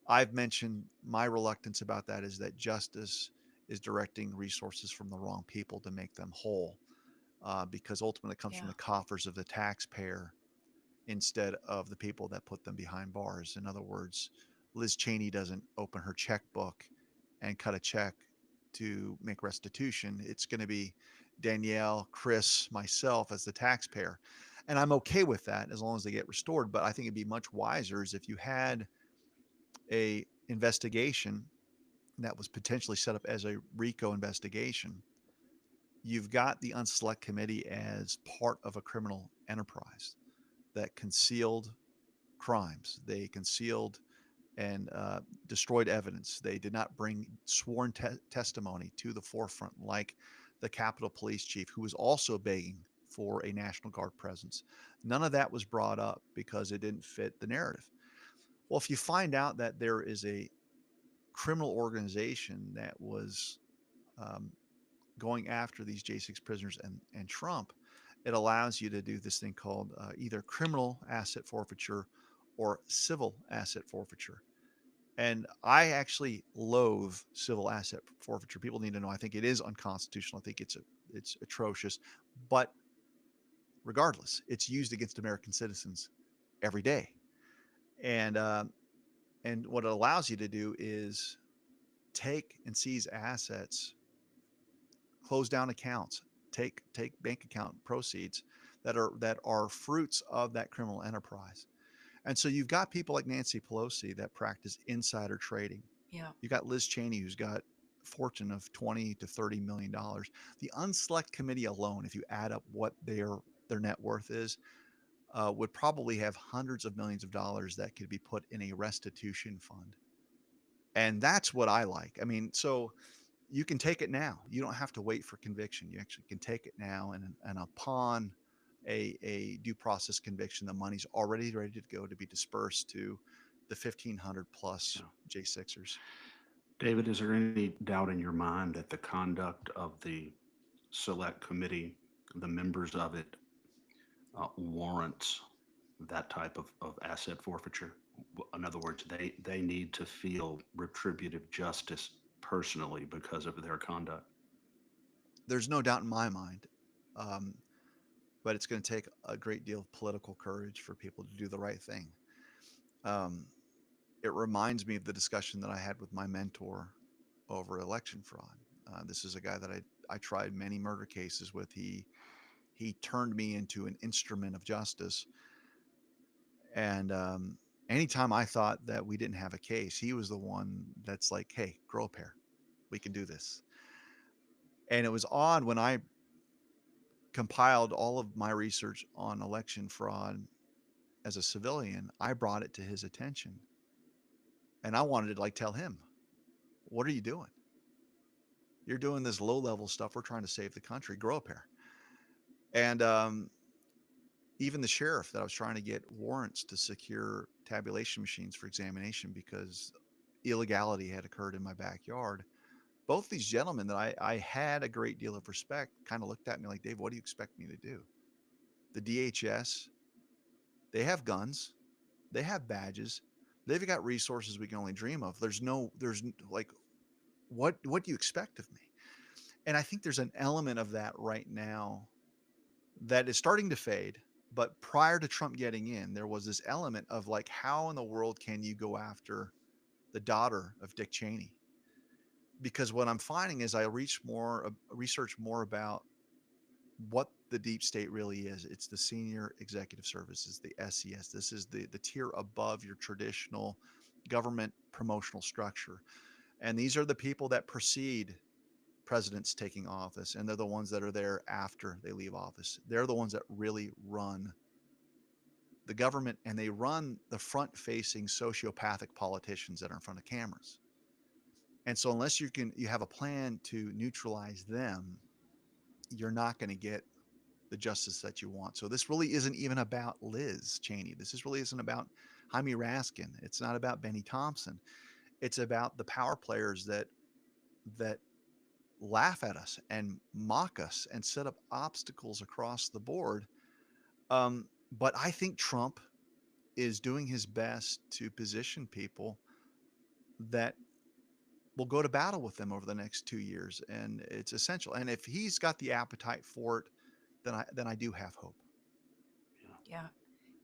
I've mentioned my reluctance about that is that justice is directing resources from the wrong people to make them whole, because ultimately it comes from Yeah. the coffers of the taxpayer instead of the people that put them behind bars. In other words, Liz Cheney doesn't open her checkbook and cut a check to make restitution. It's going to be Danielle, Chris, myself as the taxpayer. And I'm okay with that as long as they get restored. But I think it'd be much wiser is if you had a investigation that was potentially set up as a RICO investigation, you've got the unselect committee as part of a criminal enterprise that concealed crimes. They concealed and destroyed evidence. They did not bring sworn testimony to the forefront, like the Capitol Police Chief, who was also begging for a National Guard presence. None of that was brought up because it didn't fit the narrative. Well, if you find out that there is a criminal organization that was um, going after these J6 prisoners and Trump, it allows you to do this thing called either criminal asset forfeiture or civil asset forfeiture. And I actually loathe civil asset forfeiture. People need to know I think it is unconstitutional. I think it's atrocious. But regardless, it's used against American citizens every day. And and what it allows you to do is take and seize assets, close down accounts, take bank account proceeds that are fruits of that criminal enterprise. And so you've got people like Nancy Pelosi that practice insider trading. Yeah. You got Liz Cheney, who's got a fortune of 20 to $30 million. The unselect committee alone, if you add up what their net worth is, would probably have hundreds of millions of dollars that could be put in a restitution fund. And that's what I like. I mean, so you can take it now. You don't have to wait for conviction. You actually can take it now, and upon a due process conviction, the money's already ready to go to be dispersed to the 1,500 plus Yeah. J6ers. David, is there any doubt in your mind that the conduct of the select committee, the members of it, warrants that type of asset forfeiture? In other words, they need to feel retributive justice personally because of their conduct. There's no doubt in my mind, um, but it's going to take a great deal of political courage for people to do the right thing. Um, it reminds me of the discussion that I had with my mentor over election fraud. This is a guy that I tried many murder cases with. He turned me into an instrument of justice. And anytime I thought that we didn't have a case, he was the one that's like, "Hey, grow a pair. We can do this." And it was odd when I compiled all of my research on election fraud as a civilian, I brought it to his attention, and I wanted to like tell him, "What are you doing? You're doing this low level stuff. We're trying to save the country. Grow a pair." And even the sheriff that I was trying to get warrants to secure tabulation machines for examination because illegality had occurred in my backyard. Both these gentlemen that I had a great deal of respect kind of looked at me like, "Dave, what do you expect me to do?" The DHS, they have guns, they have badges, they've got resources we can only dream of. There's like, what do you expect of me? And I think there's an element of that right now that is starting to fade. But prior to Trump getting in, there was this element of like, how in the world can you go after the daughter of Dick Cheney? Because what I'm finding is research more about what the deep state really is. It's the senior executive services, the SES. This is the tier above your traditional government promotional structure. And these are the people that precede presidents taking office, and they're the ones that are there after they leave office. They're the ones that really run the government, and they run the front facing sociopathic politicians that are in front of cameras. And so unless you have a plan to neutralize them, you're not going to get the justice that you want. So this really isn't even about Liz Cheney. Really isn't about Jaime Raskin. It's not about Benny Thompson. It's about the power players that laugh at us and mock us and set up obstacles across the board. But I think Trump is doing his best to position people that will go to battle with them over the next 2 years, and it's essential. And if he's got the appetite for it, then I do have hope. Yeah. Yeah.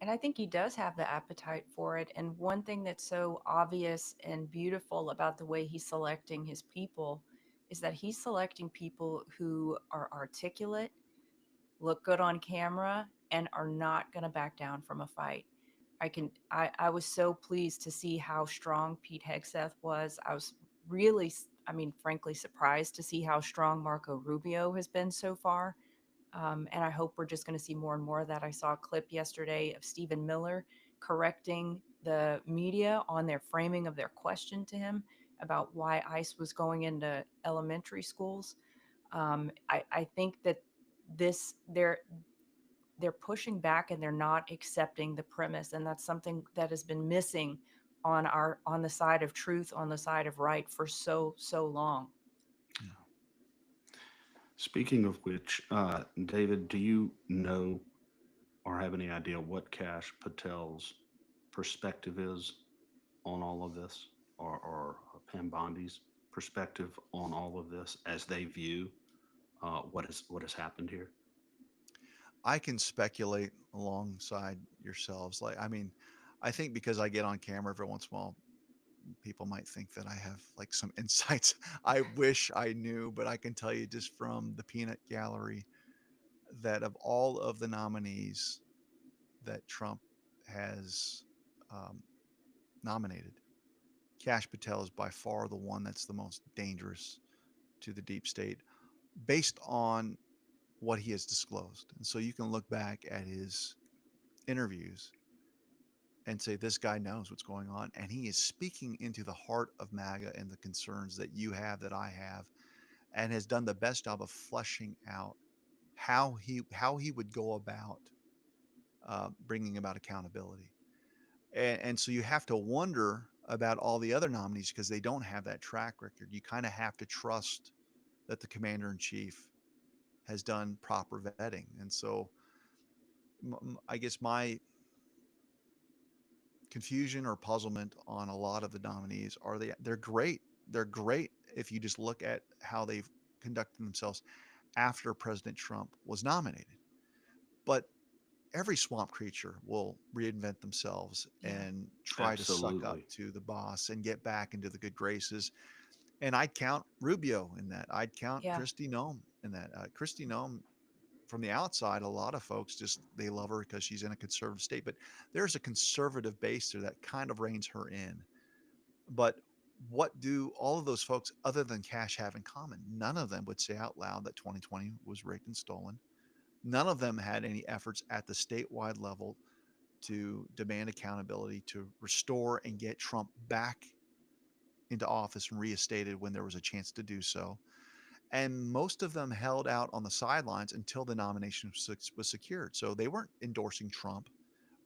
And I think he does have the appetite for it. And one thing that's so obvious and beautiful about the way he's selecting his people is that he's selecting people who are articulate, look good on camera, and are not going to back down from a fight. I was so pleased to see how strong Pete Hegseth was. I was really, I mean, frankly, surprised to see how strong Marco Rubio has been so far. And I hope we're just going to see more and more of that. I saw a clip yesterday of Stephen Miller correcting the media on their framing of their question to him about why ICE was going into elementary schools. I think that this they're pushing back and they're not accepting the premise, and that's something that has been missing on the side of truth, on the side of right for so long. Yeah. Speaking of which, David, do you know or have any idea what Cash Patel's perspective is on all of this, or Pam Bondi's perspective on all of this as they view what has happened here? I can speculate alongside yourselves. Like, I mean, I think because I get on camera every once in a while, people might think that I have like some insights I wish I knew, but I can tell you just from the peanut gallery that of all of the nominees that Trump has um, nominated, Kash Patel is by far the one that's the most dangerous to the deep state based on what he has disclosed. And so you can look back at his interviews and say, this guy knows what's going on. And he is speaking into the heart of MAGA and the concerns that you have, that I have, and has done the best job of fleshing out how he would go about bringing about accountability. And so you have to wonder about all the other nominees because they don't have that track record. You kind of have to trust that the commander in chief has done proper vetting. And so I guess my confusion or puzzlement on a lot of the nominees are they're great. They're great if you just look at how they've conducted themselves after President Trump was nominated. But every swamp creature will reinvent themselves Yeah. and try to suck up Absolutely. to the boss and get back into the good graces. And I'd count Rubio in that. I'd count Yeah. Kristi Noem in that. Kristi Noem, from the outside, a lot of folks just they love her because she's in a conservative state, but there's a conservative base there that kind of reins her in. But what do all of those folks, other than Cash, have in common? None of them would say out loud that 2020 was rigged and stolen. None of them had any efforts at the statewide level to demand accountability, to restore and get Trump back into office and reinstated when there was a chance to do so. And most of them held out on the sidelines until the nomination was secured. So they weren't endorsing Trump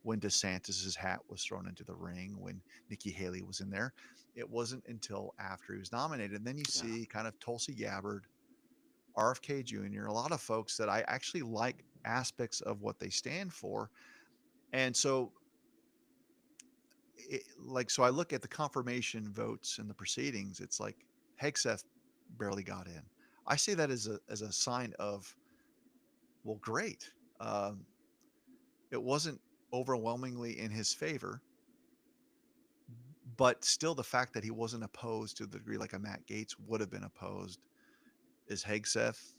when DeSantis's hat was thrown into the ring, when Nikki Haley was in there. It wasn't until after he was nominated. And then you Yeah. see kind of Tulsi Gabbard, RFK Jr., a lot of folks that I actually like aspects of what they stand for. And so so I look at the confirmation votes and the proceedings. It's like Hegseth barely got in. I say that as a sign of, well, great. Um, it wasn't overwhelmingly in his favor, but still the fact that he wasn't opposed to the degree like a Matt Gaetz would have been opposed. Is Hegseth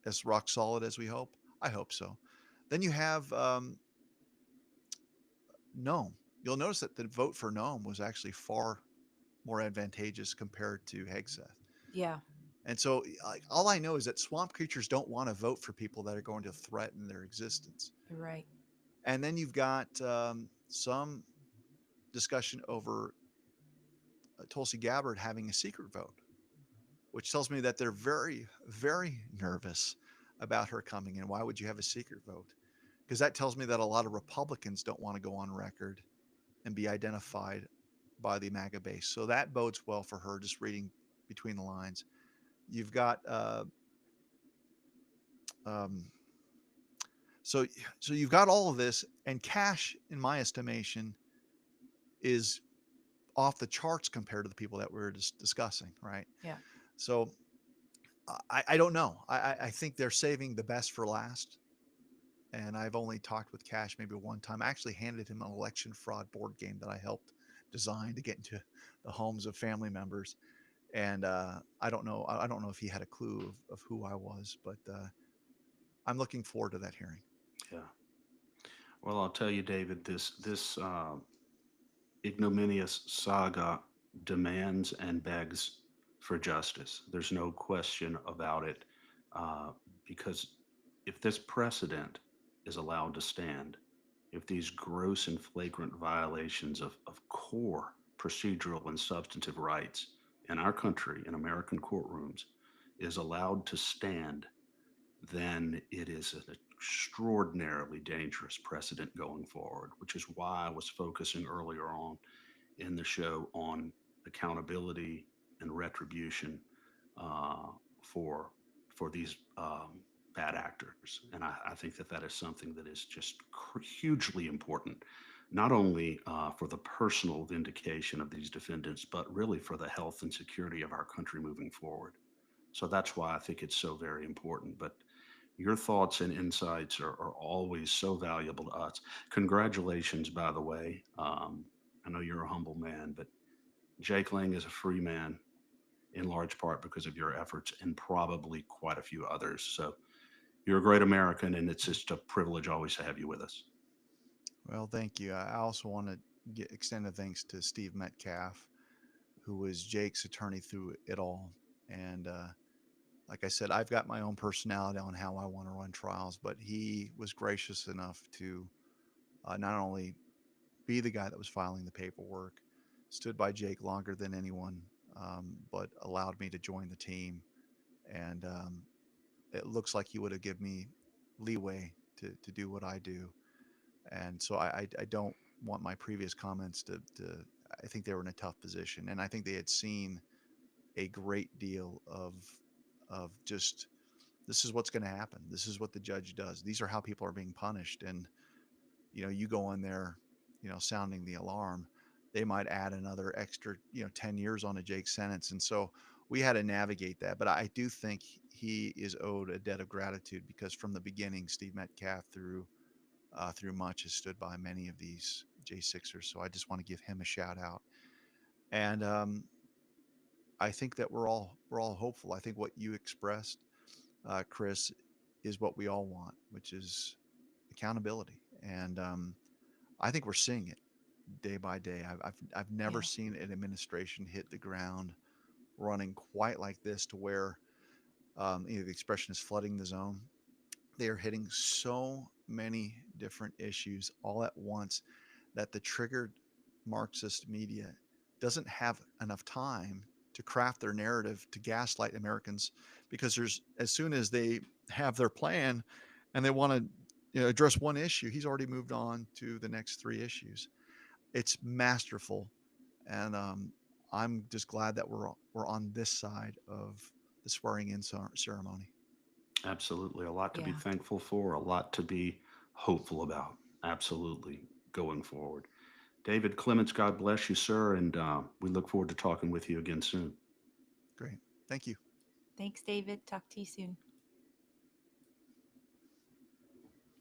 as rock solid as we hope? I hope so. Then you have Noam. You'll notice that the vote for Noam was actually far more advantageous compared to Hegseth. Yeah. And so, like, all I know is that swamp creatures don't want to vote for people that are going to threaten their existence. You're right. And then you've got some discussion over Tulsi Gabbard having a secret vote, which tells me that they're very, very nervous about her coming in. Why would you have a secret vote? Because that tells me that a lot of Republicans don't want to go on record and be identified by the MAGA base. So that bodes well for her, just reading between the lines. You've got um, so so you've got all of this, and Cash, in my estimation, is off the charts compared to the people that we were just discussing, right? Yeah. So I don't know. I think they're saving the best for last. And I've only talked with Cash maybe one time. I actually handed him an election fraud board game that I helped design to get into the homes of family members. And I don't know. I don't know if he had a clue of who I was, but I'm looking forward to that hearing. Yeah. Well, I'll tell you, David, this ignominious saga demands and begs for justice. There's no question about it, uh, because if this precedent is allowed to stand, if these gross and flagrant violations of core procedural and substantive rights in our country, in American courtrooms, is allowed to stand, then it is an extraordinarily dangerous precedent going forward, which is why I was focusing earlier on in the show on accountability and retribution uh, for for these bad actors, and I think that that is something that is just hugely important, not only for the personal vindication of these defendants, but really for the health and security of our country moving forward. So that's why I think it's so very important. But your thoughts and insights are always so valuable to us. Congratulations, by the way. I know you're a humble man, but Jake Lang is a free man in large part because of your efforts and probably quite a few others. So you're a great American, and it's just a privilege always to have you with us. Well, thank you. I also want to extend a thanks to Steve Metcalf, who was Jake's attorney through it all. And like I said, I've got my own personality on how I want to run trials, but he was gracious enough to not only be the guy that was filing the paperwork, stood by Jake longer than anyone, but allowed me to join the team. And it looks like he would have given me leeway to do what I do. And so I don't want my previous comments I think they were in a tough position. And I think they had seen a great deal of just, this is what's going to happen. This is what the judge does. These are how people are being punished. And you go in there, sounding the alarm, they might add another extra, 10 years on a Jake sentence. And so we had to navigate that. But I do think he is owed a debt of gratitude because from the beginning, Steve Metcalf through much has stood by many of these J6ers. So I just want to give him a shout out. And I think that we're all hopeful. I think what you expressed, Chris, is what we all want, which is accountability. And I think we're seeing it day by day. I've never Yeah. seen an administration hit the ground running quite like this, to where the expression is flooding the zone. They are hitting so many different issues all at once that the triggered Marxist media doesn't have enough time to craft their narrative to gaslight Americans, because there's, as soon as they have their plan and they want to address one issue, he's already moved on to the next three issues. It's masterful. And I'm just glad that we're on this side of the swearing in ceremony. Absolutely. A lot to be Yeah. thankful for, a lot to be hopeful about. Absolutely. Going forward. David Clements, God bless you, sir. And we look forward to talking with you again soon. Great. Thank you. Thanks, David. Talk to you soon.